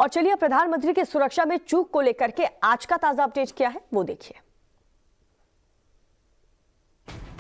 और चलिए प्रधानमंत्री की सुरक्षा में चूक को लेकर के आज का ताजा अपडेट क्या है वो देखिए।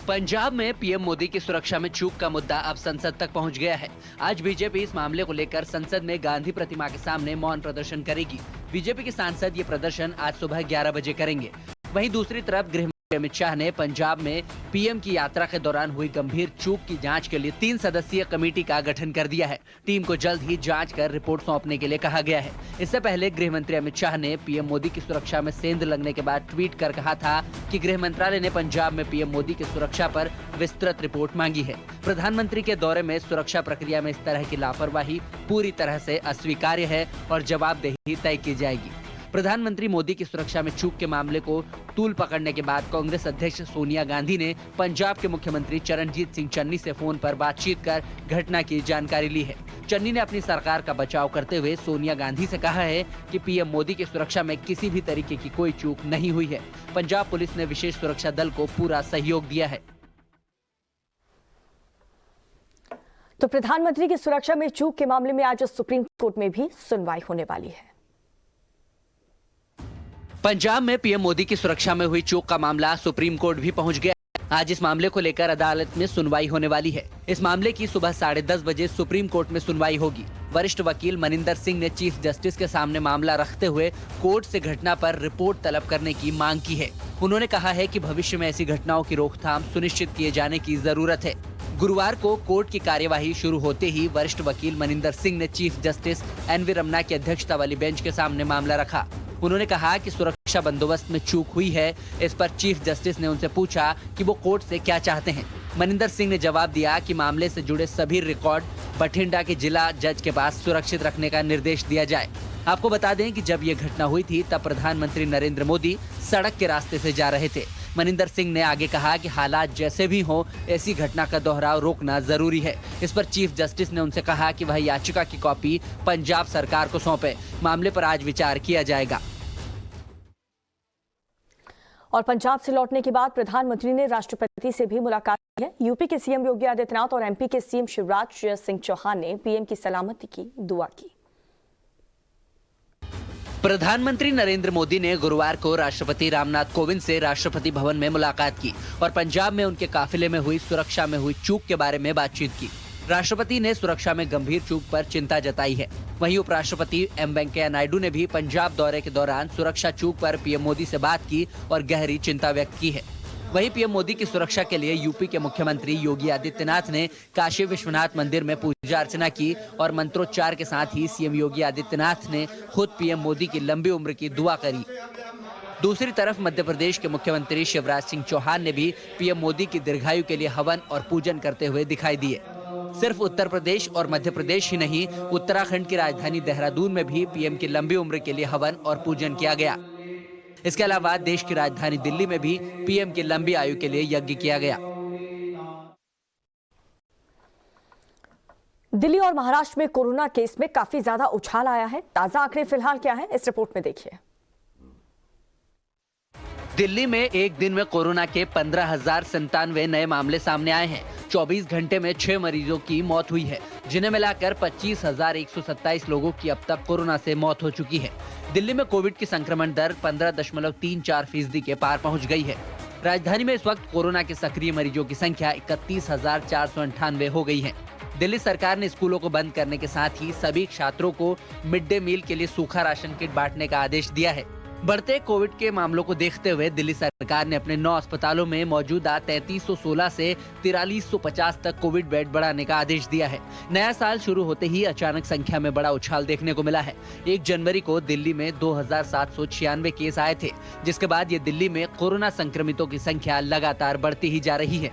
पंजाब में पीएम मोदी की सुरक्षा में चूक का मुद्दा अब संसद तक पहुंच गया है। आज बीजेपी इस मामले को लेकर संसद में गांधी प्रतिमा के सामने मौन प्रदर्शन करेगी। बीजेपी के सांसद ये प्रदर्शन आज सुबह 11 बजे करेंगे। वहीं दूसरी तरफ गृह अमित शाह ने पंजाब में पीएम की यात्रा के दौरान हुई गंभीर चूक की जांच के लिए 3 सदस्यीय कमेटी का गठन कर दिया है। टीम को जल्द ही जांच कर रिपोर्ट सौंपने के लिए कहा गया है। इससे पहले गृह मंत्री अमित शाह ने पीएम मोदी की सुरक्षा में सेंध लगने के बाद ट्वीट कर कहा था कि गृह मंत्रालय ने पंजाब में पीएम मोदी की सुरक्षा पर विस्तृत रिपोर्ट मांगी है। प्रधानमंत्री के दौरे में सुरक्षा प्रक्रिया में इस तरह की लापरवाही पूरी तरह से अस्वीकार्य है और जवाबदेही तय की जाएगी। प्रधानमंत्री मोदी की सुरक्षा में चूक के मामले को तूल पकड़ने के बाद कांग्रेस अध्यक्ष सोनिया गांधी ने पंजाब के मुख्यमंत्री चरणजीत सिंह चन्नी से फोन पर बातचीत कर घटना की जानकारी ली है। चन्नी ने अपनी सरकार का बचाव करते हुए सोनिया गांधी से कहा है कि पीएम मोदी की सुरक्षा में किसी भी तरीके की कोई चूक नहीं हुई है। पंजाब पुलिस ने विशेष सुरक्षा दल को पूरा सहयोग दिया है। तो प्रधानमंत्री की सुरक्षा में चूक के मामले में आज सुप्रीम कोर्ट में भी सुनवाई होने वाली है। पंजाब में पीएम मोदी की सुरक्षा में हुई चूक का मामला सुप्रीम कोर्ट भी पहुंच गया। आज इस मामले को लेकर अदालत में सुनवाई होने वाली है। इस मामले की सुबह 10:30 बजे सुप्रीम कोर्ट में सुनवाई होगी। वरिष्ठ वकील मनिंदर सिंह ने चीफ जस्टिस के सामने मामला रखते हुए कोर्ट से घटना पर रिपोर्ट तलब करने की मांग की है। उन्होंने कहा है कि भविष्य में ऐसी घटनाओं की रोकथाम सुनिश्चित किए जाने की जरूरत है। गुरुवार को कोर्ट की कार्यवाही शुरू होते ही वरिष्ठ वकील मनिंदर सिंह ने चीफ जस्टिस एनवी रमन्ना की अध्यक्षता वाली बेंच के सामने मामला रखा। उन्होंने कहा कि सुरक्षा बंदोबस्त में चूक हुई है। इस पर चीफ जस्टिस ने उनसे पूछा कि वो कोर्ट से क्या चाहते हैं। मनिंदर सिंह ने जवाब दिया कि मामले से जुड़े सभी रिकॉर्ड बठिंडा के जिला जज के पास सुरक्षित रखने का निर्देश दिया जाए। आपको बता दें कि जब ये घटना हुई थी तब प्रधानमंत्री नरेंद्र मोदी सड़क के रास्ते से जा रहे थे। मनिंदर सिंह ने आगे कहा कि हालात जैसे भी हों ऐसी घटना का दोहराव रोकना जरूरी है। इस पर चीफ जस्टिस ने उनसे कहा कि वह याचिका की कॉपी पंजाब सरकार को सौंपे। मामले पर आज विचार किया जाएगा। और पंजाब से लौटने के बाद प्रधानमंत्री ने राष्ट्रपति से भी मुलाकात की है। यूपी के सीएम योगी आदित्यनाथ और एमपी के सीएम शिवराज सिंह चौहान ने पीएम की सलामती की दुआ की। प्रधानमंत्री नरेंद्र मोदी ने गुरुवार को राष्ट्रपति रामनाथ कोविंद से राष्ट्रपति भवन में मुलाकात की और पंजाब में उनके काफिले में हुई सुरक्षा में हुई चूक के बारे में बातचीत की। राष्ट्रपति ने सुरक्षा में गंभीर चूक पर चिंता जताई है। वहीं उपराष्ट्रपति एम वेंकैया नायडू ने भी पंजाब दौरे के दौरान सुरक्षा चूक पर पीएम मोदी से बात की और गहरी चिंता व्यक्त की है। वहीं पीएम मोदी की सुरक्षा के लिए यूपी के मुख्यमंत्री योगी आदित्यनाथ ने काशी विश्वनाथ मंदिर में पूजा अर्चना की और मंत्रोच्चार के साथ ही सीएम योगी आदित्यनाथ ने खुद पीएम मोदी की लंबी उम्र की दुआ करी। दूसरी तरफ मध्य प्रदेश के मुख्यमंत्री शिवराज सिंह चौहान ने भी पीएम मोदी की दीर्घायु के लिए हवन और पूजन करते हुए दिखाई दिए। सिर्फ उत्तर प्रदेश और मध्य प्रदेश ही नहीं, उत्तराखंड की राजधानी देहरादून में भी पीएम की लंबी उम्र के लिए हवन और पूजन किया गया। इसके अलावा देश की राजधानी दिल्ली में भी पीएम की लंबी आयु के लिए यज्ञ किया गया। दिल्ली और महाराष्ट्र में कोरोना केस में काफी ज्यादा उछाल आया है। ताजा आंकड़े फिलहाल क्या है, इस रिपोर्ट में देखिए। दिल्ली में एक दिन में कोरोना के 15,097 नए मामले सामने आए हैं। 24 घंटे में 6 मरीजों की मौत हुई है, जिन्हें मिलाकर 25,127 लोगों की अब तक कोरोना से मौत हो चुकी है। दिल्ली में कोविड की संक्रमण दर 15.34% के पार पहुंच गई है। राजधानी में इस वक्त कोरोना के सक्रिय मरीजों की संख्या 31,498 हो गई है। दिल्ली सरकार ने स्कूलों को बंद करने के साथ ही सभी छात्रों को मिड डे मील के लिए सूखा राशन किट बांटने का आदेश दिया है। बढ़ते कोविड के मामलों को देखते हुए दिल्ली सरकार ने अपने 9 अस्पतालों में मौजूदा 3316 से 4350 तक कोविड बेड बढ़ाने का आदेश दिया है। नया साल शुरू होते ही अचानक संख्या में बड़ा उछाल देखने को मिला है। 1 जनवरी को दिल्ली में 2796 केस आए थे, जिसके बाद ये दिल्ली में कोरोना संक्रमितों की संख्या लगातार बढ़ती ही जा रही है।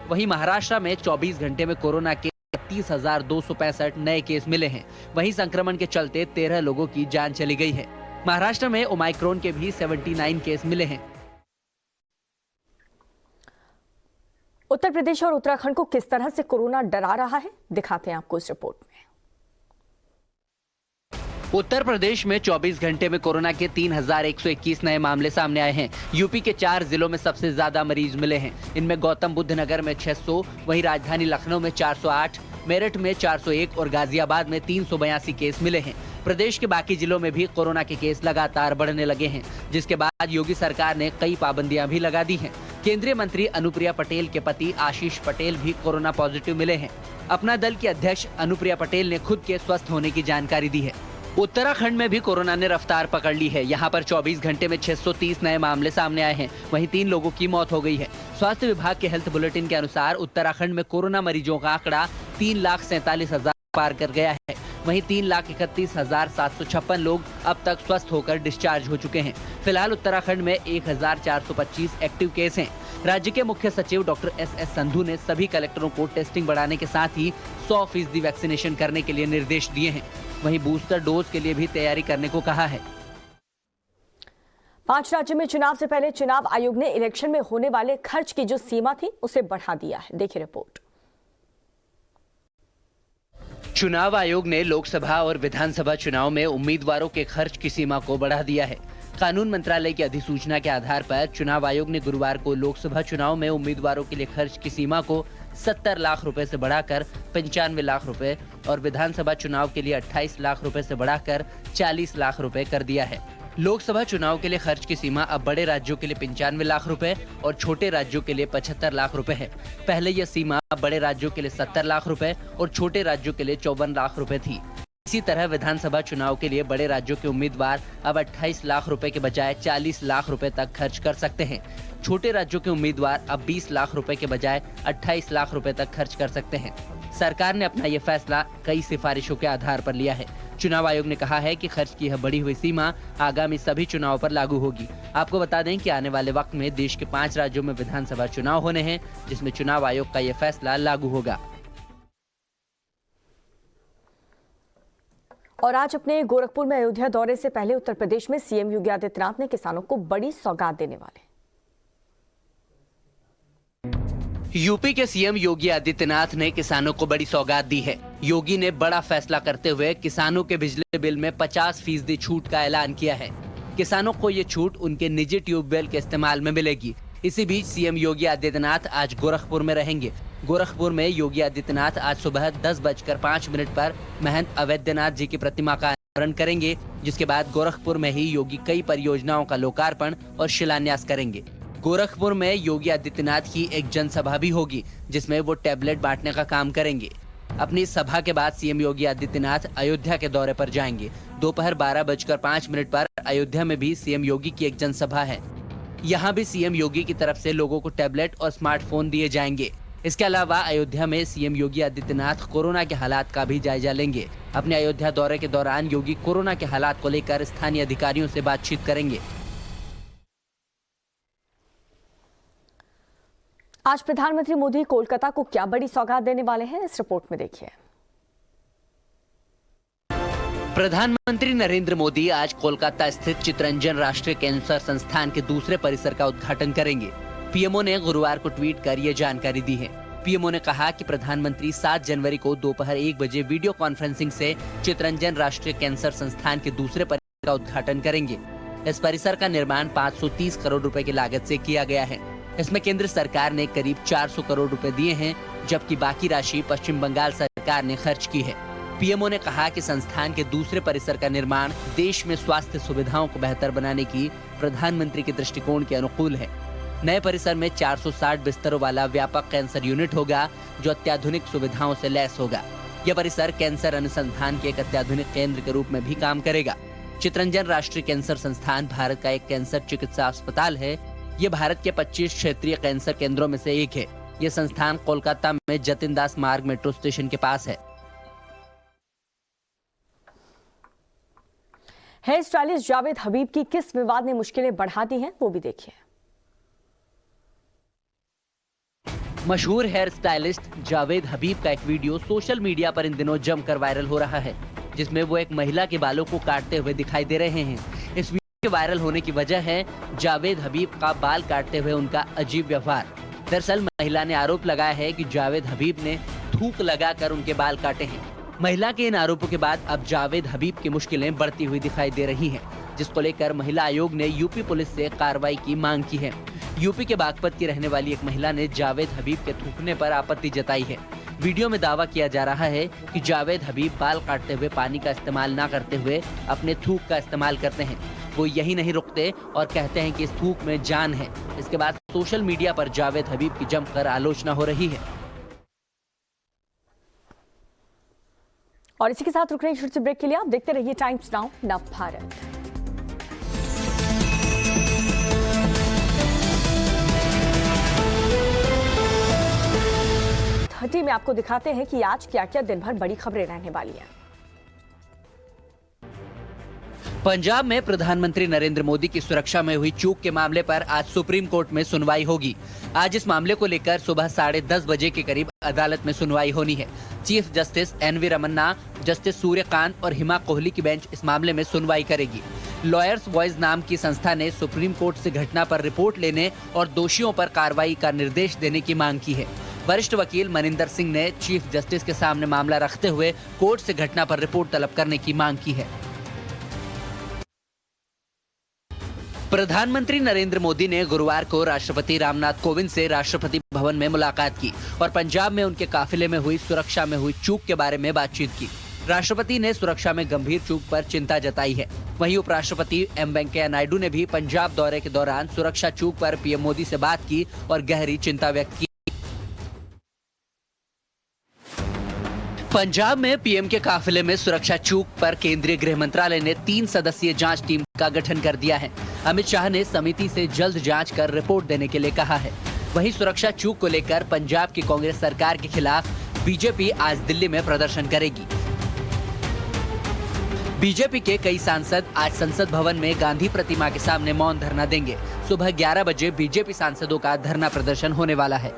वहीं महाराष्ट्र में 24 घंटे में कोरोना के 30,265 नए केस मिले हैं। वहीं संक्रमण के चलते 13 लोगों की जान चली गई है। महाराष्ट्र में ओमाइक्रोन के भी 79 केस मिले हैं। उत्तर प्रदेश और उत्तराखंड को किस तरह से कोरोना डरा रहा है, दिखाते हैं आपको इस रिपोर्ट में। उत्तर प्रदेश में 24 घंटे में कोरोना के 3,121 नए मामले सामने आए हैं। यूपी के 4 जिलों में सबसे ज्यादा मरीज मिले हैं। इनमें गौतम बुद्ध नगर में 600, वहीं राजधानी लखनऊ में 408, मेरठ में 401 और गाजियाबाद में 382 केस मिले हैं। प्रदेश के बाकी जिलों में भी कोरोना के केस लगातार बढ़ने लगे हैं, जिसके बाद योगी सरकार ने कई पाबंदियां भी लगा दी हैं। केंद्रीय मंत्री अनुप्रिया पटेल के पति आशीष पटेल भी कोरोना पॉजिटिव मिले हैं। अपना दल की अध्यक्ष अनुप्रिया पटेल ने खुद के स्वस्थ होने की जानकारी दी है। उत्तराखंड में भी कोरोना ने रफ्तार पकड़ ली है। यहाँ पर 24 घंटे में 630 नए मामले सामने आए हैं। वहीं 3 लोगों की मौत हो गई है। स्वास्थ्य विभाग के हेल्थ बुलेटिन के अनुसार उत्तराखंड में कोरोना मरीजों का आंकड़ा 3,47,000 पार कर गया है। वहीं 3,31,756 लोग अब तक स्वस्थ होकर डिस्चार्ज हो चुके हैं। फिलहाल उत्तराखंड में 1,425 एक्टिव केस हैं। राज्य के मुख्य सचिव डॉक्टर एस संधू ने सभी कलेक्टरों को टेस्टिंग बढ़ाने के साथ ही 100% वैक्सीनेशन करने के लिए निर्देश दिए हैं। वहीं बूस्टर डोज के लिए भी तैयारी करने को कहा है। 5 राज्यों में चुनाव से पहले चुनाव आयोग ने इलेक्शन में होने वाले खर्च की जो सीमा थी उसे बढ़ा दिया है। देखिए रिपोर्ट। चुनाव आयोग ने लोकसभा और विधानसभा चुनाव में उम्मीदवारों के खर्च की सीमा को बढ़ा दिया है। कानून मंत्रालय की अधिसूचना के आधार पर चुनाव आयोग ने गुरुवार को लोकसभा चुनाव में उम्मीदवारों के लिए खर्च की सीमा को 70 लाख रुपए से बढ़ाकर 95 लाख रुपए और विधानसभा चुनाव के लिए 28 लाख रुपए से बढ़ाकर 40 लाख रुपए कर दिया है। लोकसभा चुनाव के लिए खर्च की सीमा अब बड़े राज्यों के लिए 95 लाख रुपए और छोटे राज्यों के लिए 75 लाख रुपए है। पहले यह सीमा बड़े राज्यों के लिए 70 लाख रुपए और छोटे राज्यों के लिए 54 लाख रुपए थी। इसी तरह विधानसभा चुनाव के लिए बड़े राज्यों के उम्मीदवार अब 28 लाख रुपए के बजाय 40 लाख रुपए तक खर्च कर सकते हैं। छोटे राज्यों के उम्मीदवार अब 20 लाख रुपए के बजाय 28 लाख रुपए तक खर्च कर सकते हैं। सरकार ने अपना ये फैसला कई सिफारिशों के आधार पर लिया है। चुनाव आयोग ने कहा है कि खर्च की यह बढ़ी हुई सीमा आगामी सभी चुनाव पर लागू होगी। आपको बता दें कि आने वाले वक्त में देश के 5 राज्यों में विधानसभा चुनाव होने हैं, जिसमें चुनाव आयोग का यह फैसला लागू होगा। और आज अपने गोरखपुर में अयोध्या दौरे से पहले उत्तर प्रदेश में सीएम योगी आदित्यनाथ ने किसानों को बड़ी सौगात देने वाले। यूपी के सीएम योगी आदित्यनाथ ने किसानों को बड़ी सौगात दी है। योगी ने बड़ा फैसला करते हुए किसानों के बिजली बिल में 50% छूट का ऐलान किया है। किसानों को ये छूट उनके निजी ट्यूबवेल के इस्तेमाल में मिलेगी। इसी बीच सीएम योगी आदित्यनाथ आज गोरखपुर में रहेंगे। गोरखपुर में योगी आदित्यनाथ आज सुबह 10:05 पर महंत अवैधनाथ जी की प्रतिमा का अनावरण करेंगे, जिसके बाद गोरखपुर में ही योगी कई परियोजनाओं का लोकार्पण और शिलान्यास करेंगे। गोरखपुर में योगी आदित्यनाथ की एक जनसभा भी होगी, जिसमें वो टैबलेट बांटने का काम करेंगे। अपनी सभा के बाद सीएम योगी आदित्यनाथ अयोध्या के दौरे पर जाएंगे। दोपहर 12:05 पर अयोध्या में भी सीएम योगी की एक जनसभा है। यहाँ भी सीएम योगी की तरफ से लोगों को टैबलेट और स्मार्टफोन दिए जाएंगे। इसके अलावा अयोध्या में सीएम योगी आदित्यनाथ कोरोना के हालात का भी जायजा लेंगे। अपने अयोध्या दौरे के दौरान योगी कोरोना के हालात को लेकर स्थानीय अधिकारियों से बातचीत करेंगे। आज प्रधानमंत्री मोदी कोलकाता को क्या बड़ी सौगात देने वाले हैं, इस रिपोर्ट में देखिए। प्रधानमंत्री नरेंद्र मोदी आज कोलकाता स्थित चितरंजन राष्ट्रीय कैंसर संस्थान के दूसरे परिसर का उद्घाटन करेंगे। पीएमओ ने गुरुवार को ट्वीट कर ये जानकारी दी है। पीएमओ ने कहा कि प्रधानमंत्री 7 जनवरी को दोपहर 1 बजे वीडियो कॉन्फ्रेंसिंग से चितरंजन राष्ट्रीय कैंसर संस्थान के दूसरे परिसर का उद्घाटन करेंगे। इस परिसर का निर्माण 530 करोड़ रुपए की लागत से किया गया है। इसमें केंद्र सरकार ने करीब 400 करोड़ रुपए दिए हैं, जबकि बाकी राशि पश्चिम बंगाल सरकार ने खर्च की है। पीएमओ ने कहा कि संस्थान के दूसरे परिसर का निर्माण देश में स्वास्थ्य सुविधाओं को बेहतर बनाने की प्रधानमंत्री के दृष्टिकोण के अनुकूल है। नए परिसर में 460 बिस्तरों वाला व्यापक कैंसर यूनिट होगा, जो अत्याधुनिक सुविधाओं से लैस होगा। यह परिसर कैंसर अनुसंधान के एक अत्याधुनिक केंद्र के रूप में भी काम करेगा। चितरंजन राष्ट्रीय कैंसर संस्थान भारत का एक कैंसर चिकित्सा अस्पताल है। ये भारत के 25 क्षेत्रीय कैंसर केंद्रों में से एक है। ये संस्थान कोलकाता में जतिन दास मार्ग मेट्रो स्टेशन के पास है। हेयर स्टाइलिस्ट जावेद हबीब की किस विवाद ने मुश्किलें बढ़ा दी हैं, वो भी देखिए। मशहूर हेयर स्टाइलिस्ट जावेद हबीब का एक वीडियो सोशल मीडिया पर इन दिनों जमकर वायरल हो रहा है, जिसमें वो एक महिला के बालों को काटते हुए दिखाई दे रहे हैं। इस वीडियो के वायरल होने की वजह है जावेद हबीब का बाल काटते हुए उनका अजीब व्यवहार। दरअसल महिला ने आरोप लगाया है कि जावेद हबीब ने थूक लगाकर उनके बाल काटे हैं। महिला के इन आरोपों के बाद अब जावेद हबीब की मुश्किलें बढ़ती हुई दिखाई दे रही हैं, जिसको लेकर महिला आयोग ने यूपी पुलिस से कार्रवाई की मांग की है। यूपी के बागपत की रहने वाली एक महिला ने जावेद हबीब के थूकने पर आपत्ति जताई है। वीडियो में दावा किया जा रहा है कि जावेद हबीब बाल काटते हुए पानी का इस्तेमाल ना करते हुए अपने थूक का इस्तेमाल करते हैं। वो यही नहीं रुकते और कहते हैं कि इस थूक में जान है। इसके बाद सोशल मीडिया पर जावेद हबीब की जमकर आलोचना हो रही है। और इसी के साथ रुक रहे हैं छोटे से ब्रेक के लिए। आप देखते रहिए टाइम्स नाउ नव भारत। थर्टी में आपको दिखाते हैं कि आज क्या क्या दिन भर बड़ी खबरें रहने वाली हैं। पंजाब में प्रधानमंत्री नरेंद्र मोदी की सुरक्षा में हुई चूक के मामले पर आज सुप्रीम कोर्ट में सुनवाई होगी। आज इस मामले को लेकर सुबह 10:30 बजे के करीब अदालत में सुनवाई होनी है। Chief justice N V Ramana, justice Suryakant और हिमा कोहली की बेंच इस मामले में सुनवाई करेगी। लॉयर्स वॉइस नाम की संस्था ने सुप्रीम कोर्ट से घटना पर रिपोर्ट लेने और दोषियों पर कार्रवाई का निर्देश देने की मांग की है। वरिष्ठ वकील मनिंदर सिंह ने चीफ जस्टिस के सामने मामला रखते हुए कोर्ट से घटना पर रिपोर्ट तलब करने की मांग की है। प्रधानमंत्री नरेंद्र मोदी ने गुरुवार को राष्ट्रपति रामनाथ कोविंद से राष्ट्रपति भवन में मुलाकात की और पंजाब में उनके काफिले में हुई सुरक्षा में हुई चूक के बारे में बातचीत की। राष्ट्रपति ने सुरक्षा में गंभीर चूक पर चिंता जताई है। वहीं उपराष्ट्रपति एम वेंकैया नायडू ने भी पंजाब दौरे के दौरान सुरक्षा चूक पर पीएम मोदी से बात की और गहरी चिंता व्यक्त की। पंजाब में पीएम के काफिले में सुरक्षा चूक पर केंद्रीय गृह मंत्रालय ने 3 सदस्यीय जांच टीम का गठन कर दिया है। अमित शाह ने समिति से जल्द जांच कर रिपोर्ट देने के लिए कहा है। वहीं सुरक्षा चूक को लेकर पंजाब की कांग्रेस सरकार के खिलाफ बीजेपी आज दिल्ली में प्रदर्शन करेगी। बीजेपी के कई सांसद आज संसद भवन में गांधी प्रतिमा के सामने मौन धरना देंगे। सुबह 11 बजे बीजेपी सांसदों का धरना प्रदर्शन होने वाला है।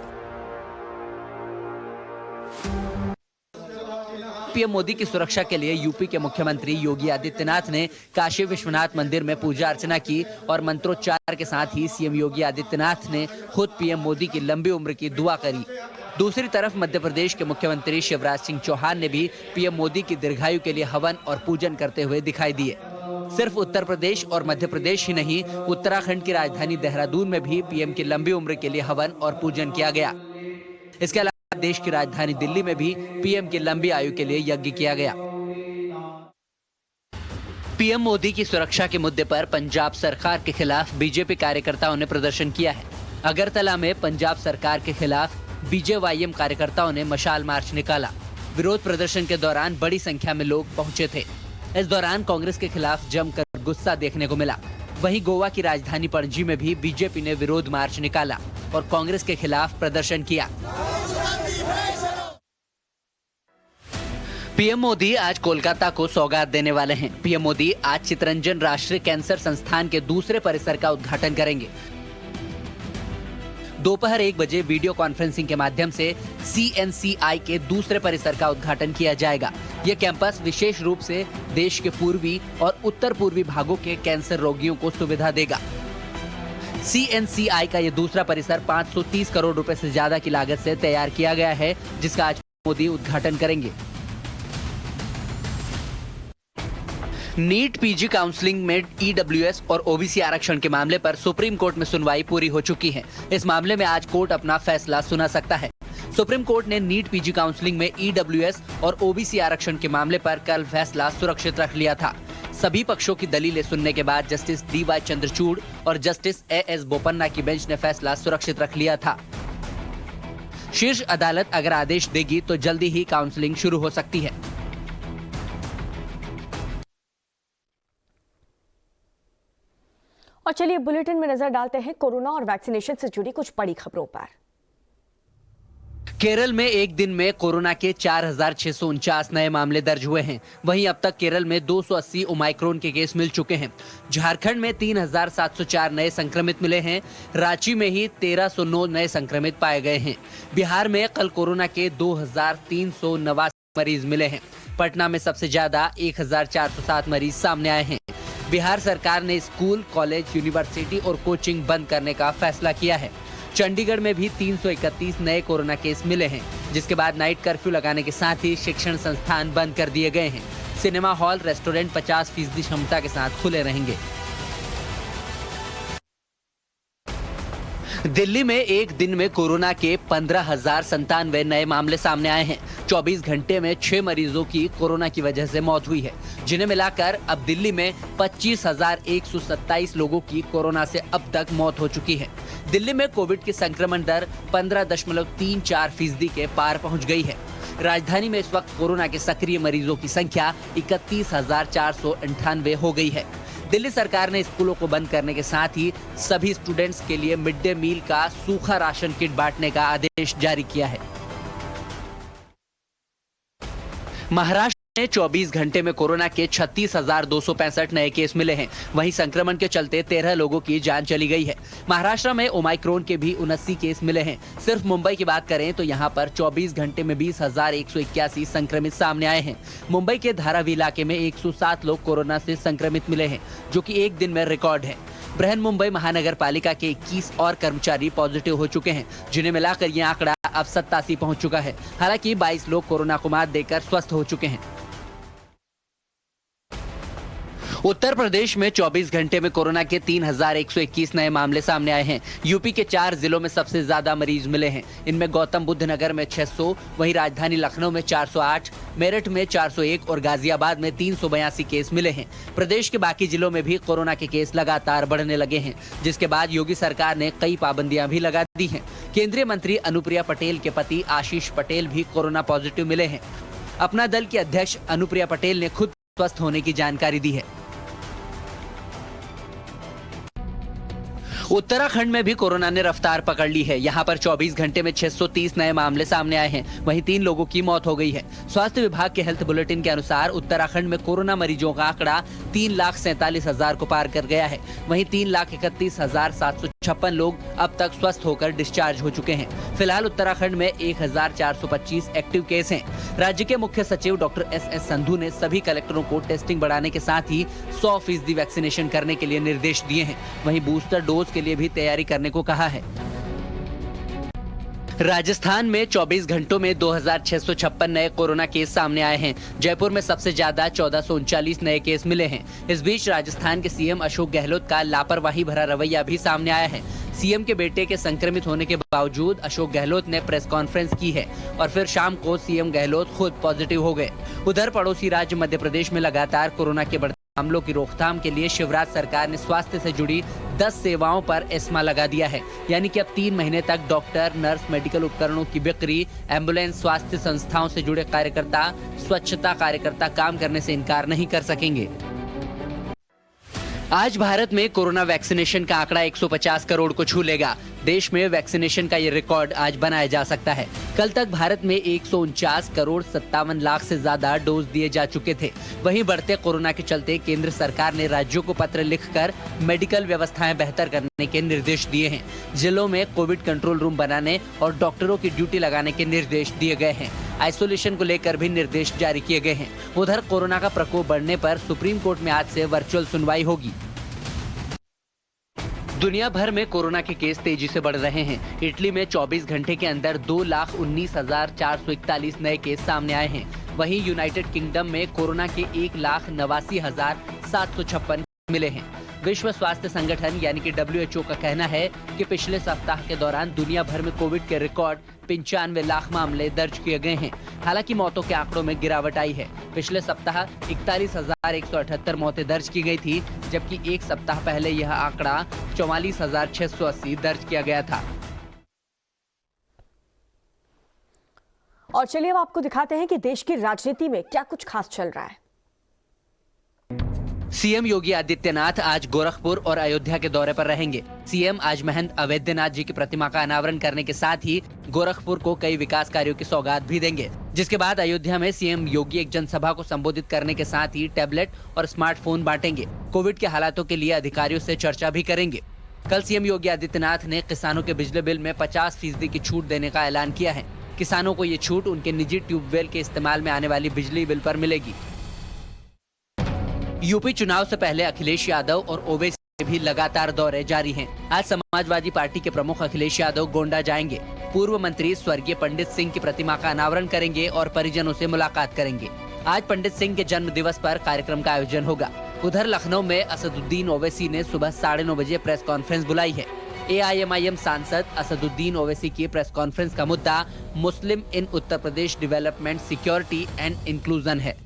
पीएम मोदी की सुरक्षा के लिए यूपी के मुख्यमंत्री योगी आदित्यनाथ ने काशी विश्वनाथ मंदिर में पूजा अर्चना की और मंत्रोच्चार के साथ ही सीएम योगी आदित्यनाथ ने खुद पीएम मोदी की लंबी उम्र की दुआ करी। दूसरी तरफ मध्य प्रदेश के मुख्यमंत्री शिवराज सिंह चौहान ने भी पीएम मोदी की दीर्घायु के लिए हवन और पूजन करते हुए दिखाई दिए। सिर्फ उत्तर प्रदेश और मध्य प्रदेश ही नहीं, उत्तराखंड की राजधानी देहरादून में भी पीएम की लंबी उम्र के लिए हवन और पूजन किया गया। इसके अलावा देश की राजधानी दिल्ली में भी पीएम की लंबी आयु के लिए यज्ञ किया गया। पीएम मोदी की सुरक्षा के मुद्दे पर पंजाब सरकार के खिलाफ बीजेपी कार्यकर्ताओं ने प्रदर्शन किया है। अगरतला में पंजाब सरकार के खिलाफ बीजेवाईएम कार्यकर्ताओं ने मशाल मार्च निकाला। विरोध प्रदर्शन के दौरान बड़ी संख्या में लोग पहुंचे थे। इस दौरान कांग्रेस के खिलाफ जमकर गुस्सा देखने को मिला। वहीं गोवा की राजधानी पणजी में भी बीजेपी ने विरोध मार्च निकाला और कांग्रेस के खिलाफ प्रदर्शन किया। पीएम मोदी आज कोलकाता को सौगात देने वाले हैं। पीएम मोदी आज चितरंजन राष्ट्रीय कैंसर संस्थान के दूसरे परिसर का उद्घाटन करेंगे। दोपहर 1 बजे वीडियो कॉन्फ्रेंसिंग के माध्यम से CNCI के दूसरे परिसर का उद्घाटन किया जाएगा। यह कैंपस विशेष रूप से देश के पूर्वी और उत्तर पूर्वी भागों के कैंसर रोगियों को सुविधा देगा। CNCI का यह दूसरा परिसर 530 करोड़ रुपए से ज्यादा की लागत से तैयार किया गया है, जिसका आज मोदी उद्घाटन करेंगे। नीट पीजी काउंसलिंग में EWS और OBC आरक्षण के मामले पर सुप्रीम कोर्ट में सुनवाई पूरी हो चुकी है। इस मामले में आज कोर्ट अपना फैसला सुना सकता है। सुप्रीम कोर्ट ने नीट पीजी काउंसलिंग में EWS और OBC आरक्षण के मामले पर कल फैसला सुरक्षित रख लिया था। सभी पक्षों की दलीलें सुनने के बाद जस्टिस DY चंद्रचूड़ और जस्टिस AS बोपन्ना की बेंच ने फैसला सुरक्षित रख लिया था। शीर्ष अदालत अगर आदेश देगी तो जल्दी ही काउंसलिंग शुरू हो सकती है। और चलिए बुलेटिन में नजर डालते हैं कोरोना और वैक्सीनेशन से जुड़ी कुछ बड़ी खबरों पर। केरल में एक दिन में कोरोना के 4,649 नए मामले दर्ज हुए हैं। वहीं अब तक केरल में 280 ओमाइक्रोन के केस मिल चुके हैं। झारखंड में 3,704 नए संक्रमित मिले हैं। रांची में ही 1,309 नए संक्रमित पाए गए हैं। बिहार में कल कोरोना के 2,389 मरीज मिले हैं। पटना में सबसे ज्यादा 1,407 मरीज सामने आए हैं। बिहार सरकार ने स्कूल, कॉलेज, यूनिवर्सिटी और कोचिंग बंद करने का फैसला किया है। चंडीगढ़ में भी 331 नए कोरोना केस मिले हैं, जिसके बाद नाइट कर्फ्यू लगाने के साथ ही शिक्षण संस्थान बंद कर दिए गए हैं। सिनेमा हॉल, रेस्टोरेंट 50% क्षमता के साथ खुले रहेंगे। दिल्ली में एक दिन में कोरोना के 15,097 नए मामले सामने आए हैं। 24 घंटे में 6 मरीजों की कोरोना की वजह से मौत हुई है, जिन्हें मिलाकर अब दिल्ली में 25,127 लोगों की कोरोना से अब तक मौत हो चुकी है। दिल्ली में कोविड की संक्रमण दर 15.34% के पार पहुंच गई है। राजधानी में इस वक्त कोरोना के सक्रिय मरीजों की संख्या 31,498 हो गई है। दिल्ली सरकार ने स्कूलों को बंद करने के साथ ही सभी स्टूडेंट्स के लिए मिड डे मील का सूखा राशन किट बांटने का आदेश जारी किया है। महाराष्ट्र में 24 घंटे में कोरोना के 36,265 नए केस मिले हैं। वहीं संक्रमण के चलते 13 लोगों की जान चली गई है। महाराष्ट्र में ओमाइक्रोन के भी 79 केस मिले हैं। सिर्फ मुंबई की बात करें तो यहां पर 24 घंटे में 20,181 संक्रमित सामने आए हैं। मुंबई के धारावी इलाके में 107 लोग कोरोना से संक्रमित मिले हैं, जो कि एक दिन में रिकॉर्ड है। बृहन मुंबई महानगर पालिका के 21 और कर्मचारी पॉजिटिव हो चुके हैं, जिन्हें मिलाकर यह आंकड़ा अब 87 पहुंच चुका है। हालांकि 22 लोग कोरोना को मात देकर स्वस्थ हो चुके हैं। उत्तर प्रदेश में 24 घंटे में कोरोना के 3,121 नए मामले सामने आए हैं। यूपी के 4 जिलों में सबसे ज्यादा मरीज मिले हैं। इनमें गौतम बुद्ध नगर में 600, वहीं राजधानी लखनऊ में 408, मेरठ में 401 और गाजियाबाद में 382 केस मिले हैं। प्रदेश के बाकी जिलों में भी कोरोना के केस लगातार बढ़ने लगे हैं, जिसके बाद योगी सरकार ने कई पाबंदियां भी लगा दी हैं। केंद्रीय मंत्री अनुप्रिया पटेल के पति आशीष पटेल भी कोरोना पॉजिटिव मिले हैं। अपना दल की अध्यक्ष अनुप्रिया पटेल ने खुद स्वस्थ होने की जानकारी दी है। उत्तराखंड में भी कोरोना ने रफ्तार पकड़ ली है। यहाँ पर 24 घंटे में 630 नए मामले सामने आए हैं। वहीं 3 लोगों की मौत हो गई है। स्वास्थ्य विभाग के हेल्थ बुलेटिन के अनुसार उत्तराखंड में कोरोना मरीजों का आंकड़ा 3,47,000 को पार कर गया है। वहीं 3,31,756 लोग अब तक स्वस्थ होकर डिस्चार्ज हो चुके हैं। फिलहाल उत्तराखंड में 1,425 एक्टिव केस हैं। राज्य के मुख्य सचिव डॉक्टर एस संधू ने सभी कलेक्टरों को टेस्टिंग बढ़ाने के साथ ही 100% वैक्सीनेशन करने के लिए निर्देश दिए हैं। वहीं बूस्टर डोज के लिए भी तैयारी करने को कहा है। राजस्थान में 24 घंटों में 2,656 नए कोरोना केस सामने आए हैं। जयपुर में सबसे ज्यादा 1,439 नए केस मिले हैं। इस बीच राजस्थान के सीएम अशोक गहलोत का लापरवाही भरा रवैया भी सामने आया है। सीएम के बेटे के संक्रमित होने के बावजूद अशोक गहलोत ने प्रेस कॉन्फ्रेंस की है और फिर शाम को सीएम गहलोत खुद पॉजिटिव हो गए। उधर पड़ोसी राज्य मध्य प्रदेश में लगातार कोरोना के बढ़ते मामलों की रोकथाम के लिए शिवराज सरकार ने स्वास्थ्य से जुड़ी 10 सेवाओं पर एस्मा लगा दिया है। यानी कि अब 3 महीने तक डॉक्टर, नर्स, मेडिकल उपकरणों की बिक्री, एम्बुलेंस, स्वास्थ्य संस्थाओं से जुड़े कार्यकर्ता, स्वच्छता कार्यकर्ता काम करने से इनकार नहीं कर सकेंगे। आज भारत में कोरोना वैक्सीनेशन का आंकड़ा 150 करोड़ को छू लेगा। देश में वैक्सीनेशन का ये रिकॉर्ड आज बनाया जा सकता है। कल तक भारत में 149 करोड़ 57 लाख से ज्यादा डोज दिए जा चुके थे। वहीं बढ़ते कोरोना के चलते केंद्र सरकार ने राज्यों को पत्र लिखकर मेडिकल व्यवस्थाएं बेहतर करने के निर्देश दिए हैं। जिलों में कोविड कंट्रोल रूम बनाने और डॉक्टरों की ड्यूटी लगाने के निर्देश दिए गए हैं। आइसोलेशन को लेकर भी निर्देश जारी किए गए हैं। उधर कोरोना का प्रकोप बढ़ने पर सुप्रीम कोर्ट में आज से वर्चुअल सुनवाई होगी। दुनिया भर में कोरोना के केस तेजी से बढ़ रहे हैं। इटली में 24 घंटे के अंदर 2,19,441 नए केस सामने आए हैं। वहीं यूनाइटेड किंगडम में कोरोना के 1,89,756 मिले हैं। विश्व स्वास्थ्य संगठन यानी कि WHO का कहना है कि पिछले सप्ताह के दौरान दुनिया भर में कोविड के रिकॉर्ड 95 लाख मामले दर्ज किए गए हैं। हालांकि मौतों के आंकड़ों में गिरावट आई है। पिछले सप्ताह 41,178 मौतें दर्ज की गई थी, जबकि एक सप्ताह पहले यह आंकड़ा 44,680 दर्ज किया गया था। और चलिए अब आपको दिखाते हैं कि देश की राजनीति में क्या कुछ खास चल रहा है। सीएम योगी आदित्यनाथ आज गोरखपुर और अयोध्या के दौरे पर रहेंगे। सीएम आज महंत अवैधनाथ जी की प्रतिमा का अनावरण करने के साथ ही गोरखपुर को कई विकास कार्यों की सौगात भी देंगे। जिसके बाद अयोध्या में सीएम योगी एक जनसभा को संबोधित करने के साथ ही टैबलेट और स्मार्टफोन बांटेंगे। कोविड के हालातों के लिए अधिकारियों से चर्चा भी करेंगे। कल सीएम योगी आदित्यनाथ ने किसानों के बिजली बिल में 50% की छूट देने का ऐलान किया है। किसानों को ये छूट उनके निजी ट्यूबवेल के इस्तेमाल में आने वाली बिजली बिल पर मिलेगी। यूपी चुनाव से पहले अखिलेश यादव और ओवैसी के भी लगातार दौरे जारी हैं। आज समाजवादी पार्टी के प्रमुख अखिलेश यादव गोंडा जाएंगे। पूर्व मंत्री स्वर्गीय पंडित सिंह की प्रतिमा का अनावरण करेंगे और परिजनों से मुलाकात करेंगे। आज पंडित सिंह के जन्म दिवस पर कार्यक्रम का आयोजन होगा। उधर लखनऊ में असदुद्दीन ओवैसी ने सुबह 9:30 बजे प्रेस कॉन्फ्रेंस बुलाई है। AIMIM सांसद असदुद्दीन ओवैसी की प्रेस कॉन्फ्रेंस का मुद्दा मुस्लिम इन Uttar Pradesh development, security and inclusion है।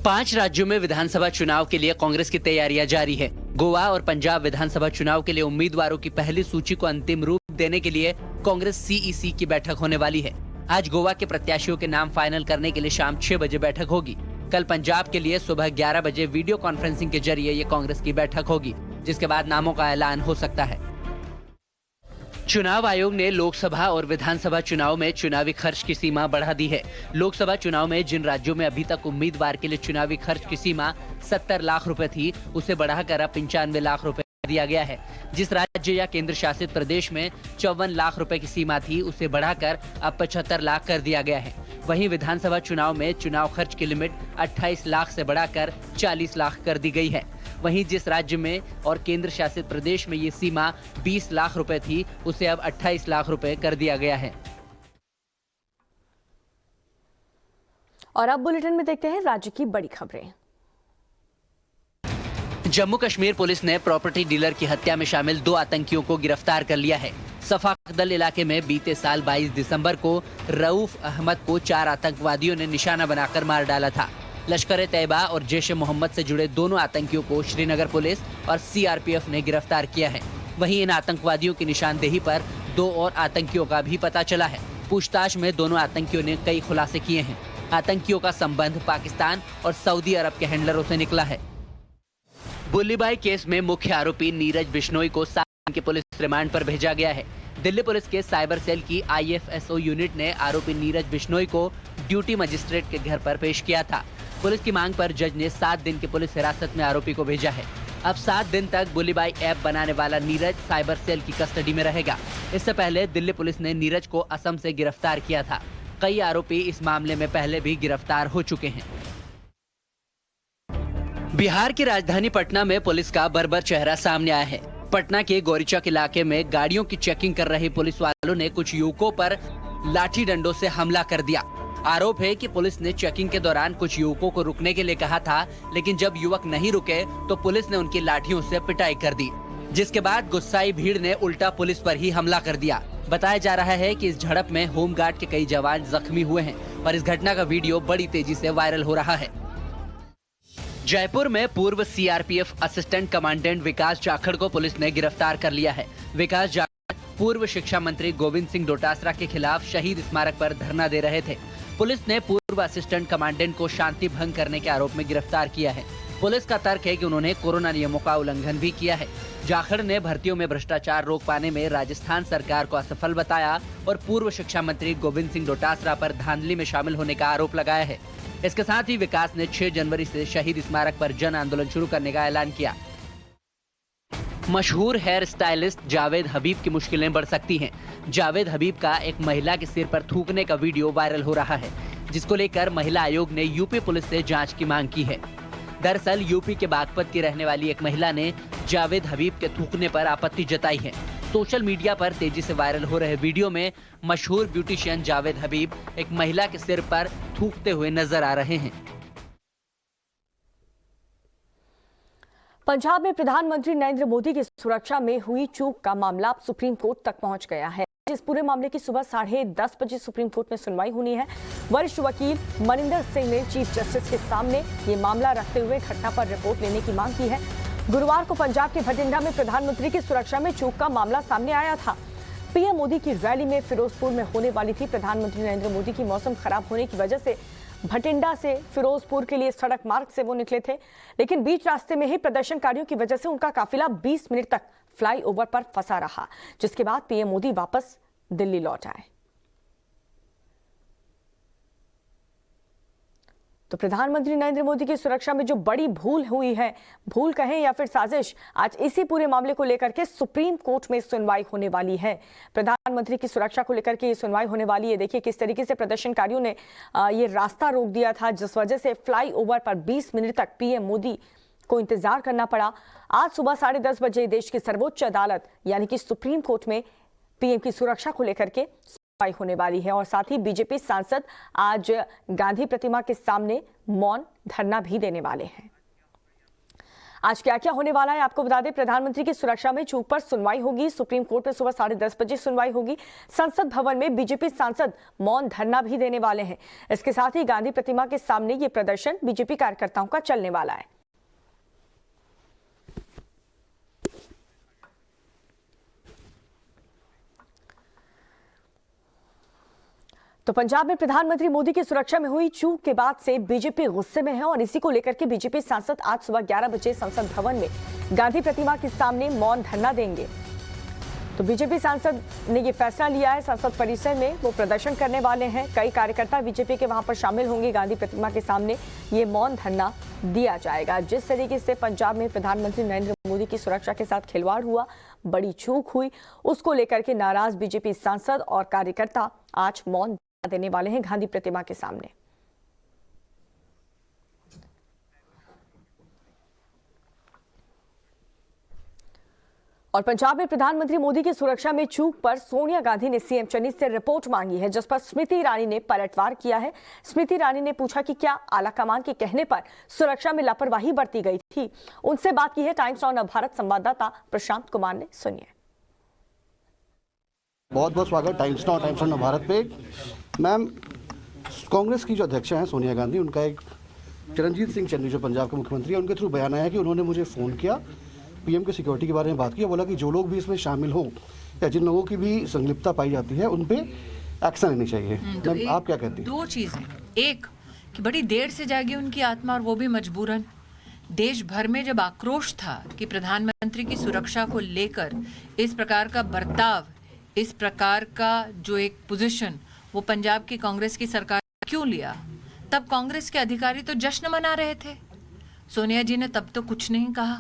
5 राज्यों में विधानसभा चुनाव के लिए कांग्रेस की तैयारियां जारी है। गोवा और पंजाब विधानसभा चुनाव के लिए उम्मीदवारों की पहली सूची को अंतिम रूप देने के लिए कांग्रेस CEC की बैठक होने वाली है। आज गोवा के प्रत्याशियों के नाम फाइनल करने के लिए शाम 6 बजे बैठक होगी। कल पंजाब के लिए सुबह 11 बजे वीडियो कॉन्फ्रेंसिंग के जरिए ये कांग्रेस की बैठक होगी, जिसके बाद नामों का ऐलान हो सकता है। चुनाव आयोग ने लोकसभा और विधानसभा चुनाव में चुनावी खर्च की सीमा बढ़ा दी है। लोकसभा चुनाव में जिन राज्यों में अभी तक उम्मीदवार के लिए चुनावी खर्च की सीमा 70 लाख रुपए थी, उसे बढ़ाकर अब 95 लाख रुपए दिया गया है। जिस राज्य या केंद्र शासित प्रदेश में 54 लाख रुपए की सीमा थी, उसे बढ़ाकर अब 75 लाख कर दिया गया है। वहीं विधानसभा चुनाव में चुनाव खर्च की लिमिट 28 लाख से बढ़ाकर 40 लाख कर दी गई है। वहीं जिस राज्य में और केंद्र शासित प्रदेश में ये सीमा 20 लाख रुपए थी, उसे अब 28 लाख रुपए कर दिया गया है। और अब बुलेटिन में देखते हैं राज्य की बड़ी खबरें। जम्मू कश्मीर पुलिस ने प्रॉपर्टी डीलर की हत्या में शामिल 2 आतंकियों को गिरफ्तार कर लिया है। सफाकदल इलाके में बीते साल 22 दिसंबर को रऊफ अहमद को 4 आतंकवादियों ने निशाना बनाकर मार डाला था। लश्कर-ए-तैयबा और जैश-ए-मोहम्मद से जुड़े दोनों आतंकियों को श्रीनगर पुलिस और CRPF ने गिरफ्तार किया है। वहीं इन आतंकवादियों की निशानदेही पर 2 और आतंकियों का भी पता चला है। पूछताछ में दोनों आतंकियों ने कई खुलासे किए हैं। आतंकियों का संबंध पाकिस्तान और सऊदी अरब के हैंडलरों से निकला है। बुल्लीबाई केस में मुख्य आरोपी नीरज बिश्नोई को 7 दिन के पुलिस रिमांड पर भेजा गया है। दिल्ली पुलिस के साइबर सेल की IFSO यूनिट ने आरोपी नीरज बिश्नोई को ड्यूटी मजिस्ट्रेट के घर पर पेश किया था। पुलिस की मांग पर जज ने 7 दिन की पुलिस हिरासत में आरोपी को भेजा है। अब 7 दिन तक बुल्लीबाई ऐप बनाने वाला नीरज साइबर सेल की कस्टडी में रहेगा। इससे पहले दिल्ली पुलिस ने नीरज को असम से गिरफ्तार किया था। कई आरोपी इस मामले में पहले भी गिरफ्तार हो चुके हैं। बिहार की राजधानी पटना में पुलिस का बर्बर चेहरा सामने आया है। पटना के गौरीचक इलाके में गाड़ियों की चेकिंग कर रहे पुलिस वालों ने कुछ युवकों पर लाठी डंडों से हमला कर दिया। आरोप है कि पुलिस ने चेकिंग के दौरान कुछ युवकों को रुकने के लिए कहा था, लेकिन जब युवक नहीं रुके तो पुलिस ने उनकी लाठियों से पिटाई कर दी, जिसके बाद गुस्साई भीड़ ने उल्टा पुलिस पर ही हमला कर दिया। बताया जा रहा है कि इस झड़प में होमगार्ड के कई जवान जख्मी हुए हैं और इस घटना का वीडियो बड़ी तेजी से वायरल हो रहा है। जयपुर में पूर्व CRPF असिस्टेंट कमांडेंट विकास जाखड़ को पुलिस ने गिरफ्तार कर लिया है। विकास जाखड़ पूर्व शिक्षा मंत्री गोविंद सिंह डोटासरा के खिलाफ शहीद स्मारक पर धरना दे रहे थे। पुलिस ने पूर्व असिस्टेंट कमांडेंट को शांति भंग करने के आरोप में गिरफ्तार किया है। पुलिस का तर्क है कि उन्होंने कोरोना नियमों का उल्लंघन भी किया है। जाखड़ ने भर्तियों में भ्रष्टाचार रोक पाने में राजस्थान सरकार को असफल बताया और पूर्व शिक्षा मंत्री गोविंद सिंह डोटासरा पर धांधली में शामिल होने का आरोप लगाया है। इसके साथ ही विकास ने 6 जनवरी से शहीद स्मारक पर जन आंदोलन शुरू करने का ऐलान किया। मशहूर हेयर स्टाइलिस्ट जावेद हबीब की मुश्किलें बढ़ सकती हैं। जावेद हबीब का एक महिला के सिर पर थूकने का वीडियो वायरल हो रहा है, जिसको लेकर महिला आयोग ने यूपी पुलिस से जांच की मांग की है। दरअसल यूपी के बागपत की रहने वाली एक महिला ने जावेद हबीब के थूकने पर आपत्ति जताई है। सोशल मीडिया पर तेजी से वायरल हो रहे वीडियो में मशहूर ब्यूटिशियन जावेद हबीब एक महिला के सिर पर थूकते हुए नजर आ रहे हैं। पंजाब में प्रधानमंत्री नरेंद्र मोदी की सुरक्षा में हुई चूक का मामला अब सुप्रीम कोर्ट तक पहुंच गया है। इस पूरे मामले की सुबह 10:30 बजे सुप्रीम कोर्ट में सुनवाई होनी है। वरिष्ठ वकील मनिंदर सिंह ने चीफ जस्टिस के सामने ये मामला रखते हुए घटना पर रिपोर्ट लेने की मांग की है। गुरुवार को पंजाब के भटिंडा में प्रधानमंत्री की सुरक्षा में चूक का मामला सामने आया था। पीएम मोदी की रैली में फिरोजपुर में होने वाली थी। प्रधानमंत्री नरेंद्र मोदी की मौसम खराब होने की वजह से भटिंडा से फिरोजपुर के लिए सड़क मार्ग से वो निकले थे, लेकिन बीच रास्ते में ही प्रदर्शनकारियों की वजह से उनका काफिला 20 मिनट तक फ्लाईओवर पर फंसा रहा, जिसके बाद पीएम मोदी वापस दिल्ली लौट आए। तो प्रधानमंत्री नरेंद्र मोदी की सुरक्षा में जो बड़ी भूल हुई है, भूल कहें या फिर साजिश, आज इसी पूरे मामले को लेकर के सुप्रीम कोर्ट में सुनवाई होने वाली है। प्रधानमंत्री की सुरक्षा को लेकर के ये सुनवाई होने वाली है। देखिए किस तरीके से प्रदर्शनकारियों ने ये रास्ता रोक दिया था, जिस वजह से फ्लाईओवर पर 20 मिनट तक पीएम मोदी को इंतजार करना पड़ा। आज सुबह 10:30 बजे देश की सर्वोच्च अदालत यानी कि सुप्रीम कोर्ट में पीएम की सुरक्षा को लेकर के सुनवाई होने वाली है और साथ ही बीजेपी सांसद आज गांधी प्रतिमा के सामने मौन धरना भी देने वाले हैं। आज क्या क्या होने वाला है आपको बता दें। प्रधानमंत्री की सुरक्षा में चूक पर सुनवाई होगी। सुप्रीम कोर्ट में सुबह 10:30 बजे सुनवाई होगी। संसद भवन में बीजेपी सांसद मौन धरना भी देने वाले हैं। इसके साथ ही गांधी प्रतिमा के सामने ये प्रदर्शन बीजेपी कार्यकर्ताओं का चलने वाला है। तो पंजाब में प्रधानमंत्री मोदी की सुरक्षा में हुई चूक के बाद से बीजेपी गुस्से में है और इसी को लेकर के बीजेपी सांसद आज सुबह 11 बजे संसद भवन में गांधी प्रतिमा के सामने मौन धरना देंगे। तो बीजेपी सांसद ने ये फैसला लिया है। संसद परिसर में वो प्रदर्शन करने वाले हैं। कई कार्यकर्ता बीजेपी के वहां पर शामिल होंगे। गांधी प्रतिमा के सामने ये मौन धरना दिया जाएगा। जिस तरीके से पंजाब में प्रधानमंत्री नरेंद्र मोदी की सुरक्षा के साथ खिलवाड़ हुआ, बड़ी चूक हुई, उसको लेकर के नाराज बीजेपी सांसद और कार्यकर्ता आज मौन देने वाले हैं गांधी प्रतिमा के सामने। और पंजाब में प्रधानमंत्री मोदी की सुरक्षा में चूक पर सोनिया गांधी ने सीएम चन्नी से रिपोर्ट मांगी है, जिस पर स्मृति ईरानी ने पलटवार किया है। स्मृति ईरानी ने पूछा कि क्या आलाकमान के कहने पर सुरक्षा में लापरवाही बरती गई थी। उनसे बात की है टाइम्स नाउ भारत संवाददाता प्रशांत कुमार ने। सुनिए। बहुत बहुत स्वागत टाइम्स नाउ भारत पे। मैम, कांग्रेस की जो अध्यक्ष हैं सोनिया गांधी, उनका एक चरणजीत सिंह चन्नी जो पंजाब के मुख्यमंत्री हैं, उनके थ्रू बयान आया कि उन्होंने मुझे फ़ोन किया, पीएम के सिक्योरिटी के बारे में बात की, बोला कि जो लोग भी इसमें शामिल हों या जिन लोगों की भी संलिप्तता पाई जाती है उन पे एक्शन लेनी चाहिए। तो मैम, आप क्या कहती हैं? दो चीज़ें, एक कि बड़ी देर से जागी उनकी आत्मा और वो भी मजबूरन। देश भर में जब आक्रोश था कि प्रधानमंत्री की सुरक्षा को लेकर इस प्रकार का बर्ताव, इस प्रकार का जो एक पोजीशन वो पंजाब की कांग्रेस की सरकार क्यों लिया, तब कांग्रेस के अधिकारी तो जश्न मना रहे थे। सोनिया जी ने तब तो कुछ नहीं कहा।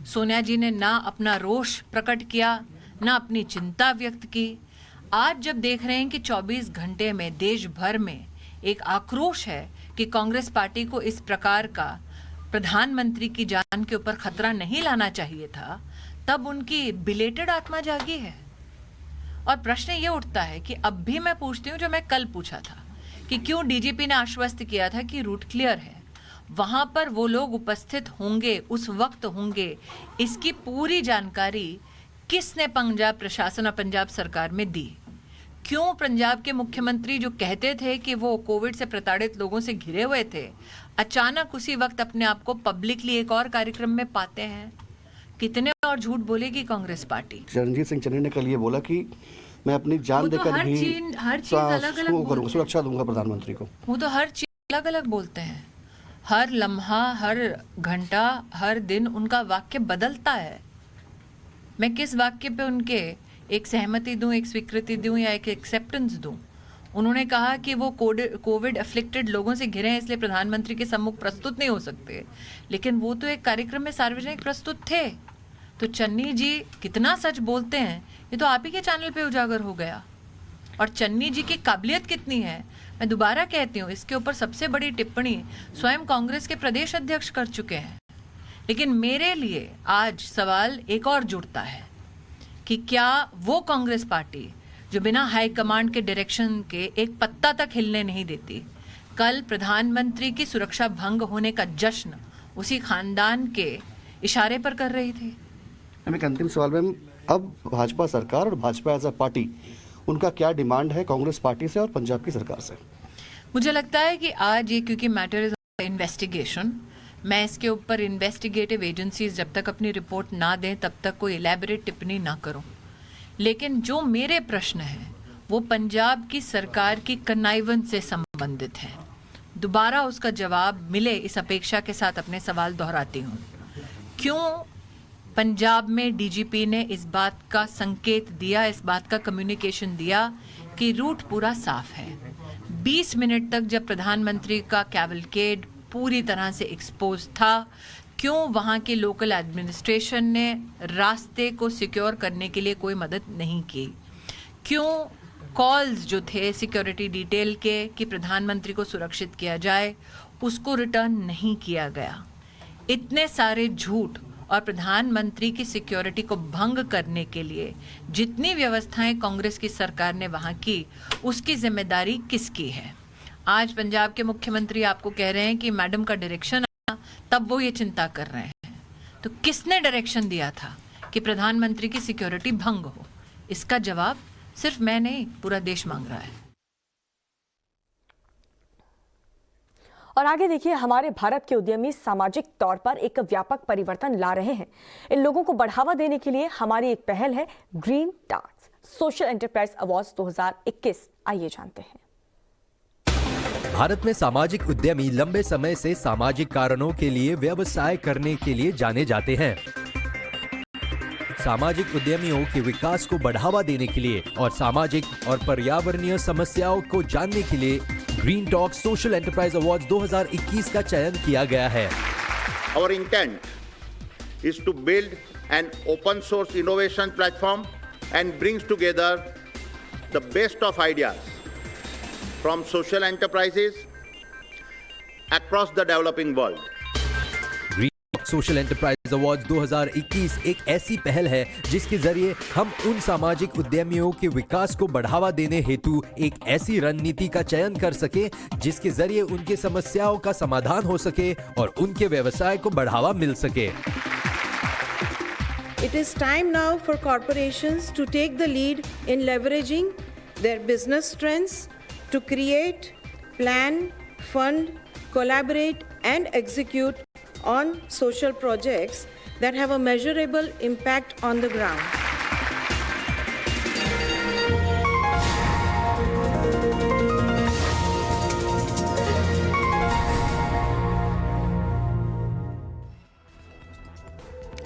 सोनिया जी ने ना अपना रोष प्रकट किया, ना अपनी चिंता व्यक्त की। आज जब देख रहे हैं कि 24 घंटे में देश भर में एक आक्रोश है कि कांग्रेस पार्टी को इस प्रकार का प्रधानमंत्री की जान के ऊपर खतरा नहीं लाना चाहिए था, तब उनकी बिलेटेड आत्मा जागी है। और प्रश्न ये उठता है कि अब भी मैं पूछती हूँ जो मैं कल पूछा था कि क्यों डीजीपी ने आश्वस्त किया था कि रूट क्लियर है, वहां पर वो लोग उपस्थित होंगे, उस वक्त होंगे, इसकी पूरी जानकारी किसने पंजाब प्रशासन और पंजाब सरकार में दी? क्यों पंजाब के मुख्यमंत्री जो कहते थे कि वो कोविड से प्रताड़ित लोगों से घिरे हुए थे, अचानक उसी वक्त अपने आप को पब्लिकली एक और कार्यक्रम में पाते हैं? कितने और झूठ बोलेगी कांग्रेस पार्टी? चरणजीत सिंह चन्नी ने कल ये बोला कि मैं अपनी जान देकर भी हर चीज अलग अलग सुरक्षा दूंगा प्रधानमंत्री को। वो तो हर चीज अलग अलग बोलते हैं। हर लम्हा, हर घंटा, हर दिन उनका वाक्य बदलता है। मैं किस वाक्य पे उनके एक सहमति दूं, एक स्वीकृति दूं या एक एक्सेप्टेंस दूं? उन्होंने कहा कि वो कोविड अफ्लिक्टेड लोगों से घिरे हैं इसलिए प्रधानमंत्री के सम्मुख प्रस्तुत नहीं हो सकते, लेकिन वो तो एक कार्यक्रम में सार्वजनिक प्रस्तुत थे। तो चन्नी जी कितना सच बोलते हैं ये तो आप ही के चैनल पे उजागर हो गया। और चन्नी जी की काबिलियत कितनी है, मैं दोबारा कहती हूँ, इसके ऊपर सबसे बड़ी टिप्पणी स्वयं कांग्रेस के प्रदेश अध्यक्ष कर चुके हैं। लेकिन मेरे लिए आज सवाल एक और जुड़ता है कि क्या वो कांग्रेस पार्टी जो बिना हाई कमांड के डायरेक्शन के एक पत्ता तक हिलने नहीं देती, कल प्रधानमंत्री की सुरक्षा भंग होने का जश्न उसी खानदान के इशारे पर कर रही थी? एक अंतिम सवाल मैम, अब भाजपा सरकार और भाजपा एज अ पार्टी, उनका क्या डिमांड है कांग्रेस पार्टी से और पंजाब की सरकार से? मुझे लगता है कि आज ये क्योंकि मैटर इज इन्वेस्टिगेशन, मैं इसके ऊपर इन्वेस्टिगेटिव एजेंसीज जब तक अपनी रिपोर्ट ना दें तब तक कोई इलेबोरेट टिप्पणी ना करूं। लेकिन जो मेरे प्रश्न हैं वो पंजाब की सरकार की कन्नाइवेंस से संबंधित है। दोबारा उसका जवाब मिले इस अपेक्षा के साथ अपने सवाल दोहराती हूँ। क्यों पंजाब में डीजीपी ने इस बात का संकेत दिया, इस बात का कम्युनिकेशन दिया कि रूट पूरा साफ है? 20 मिनट तक जब प्रधानमंत्री का कैवलकेड पूरी तरह से एक्सपोज था, क्यों वहाँ के लोकल एडमिनिस्ट्रेशन ने रास्ते को सिक्योर करने के लिए कोई मदद नहीं की? क्यों कॉल्स जो थे सिक्योरिटी डिटेल के कि प्रधानमंत्री को सुरक्षित किया जाए, उसको रिटर्न नहीं किया गया? इतने सारे झूठ और प्रधानमंत्री की सिक्योरिटी को भंग करने के लिए जितनी व्यवस्थाएं कांग्रेस की सरकार ने वहां की, उसकी जिम्मेदारी किसकी है? आज पंजाब के मुख्यमंत्री आपको कह रहे हैं कि मैडम का डायरेक्शन आया, तब वो ये चिंता कर रहे हैं। तो किसने डायरेक्शन दिया था कि प्रधानमंत्री की सिक्योरिटी भंग हो? इसका जवाब सिर्फ मैं नहीं, पूरा देश मांग रहा है। और आगे देखिए, हमारे भारत के उद्यमी सामाजिक तौर पर एक व्यापक परिवर्तन ला रहे हैं। इन लोगों को बढ़ावा देने के लिए हमारी एक पहल है green task social enterprise awards 2021। आइए जानते हैं। भारत में सामाजिक उद्यमी लंबे समय से सामाजिक कारणों के लिए व्यवसाय करने के लिए जाने जाते हैं। सामाजिक उद्यमियों के विकास को बढ़ावा देने के लिए और सामाजिक और पर्यावरणीय समस्याओं को जानने के लिए green talk social enterprise awards 2021 का चयन किया गया है। Our intent is to build an open source innovation platform and brings together the best of ideas from social enterprises across the developing world. Social enterprise awards 2021 एक ऐसी पहल है जिसके जरिए हम उन सामाजिक उद्यमियों के विकास को बढ़ावा देने हेतु एक ऐसी रणनीति का चयन कर सके जिसके जरिए उनके समस्याओं का समाधान हो सके और उनके व्यवसाय को बढ़ावा मिल सके। It is time now for corporations to take the lead in leveraging their business strengths to create, plan, fund, collaborate and execute on social projects that have a measurable impact on the ground.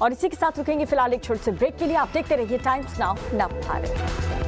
और इसी के साथ रुकेंगे फिलहाल एक छोटे से break के लिए। आप देखते रहिए टाइम्स नाउ नव भारत।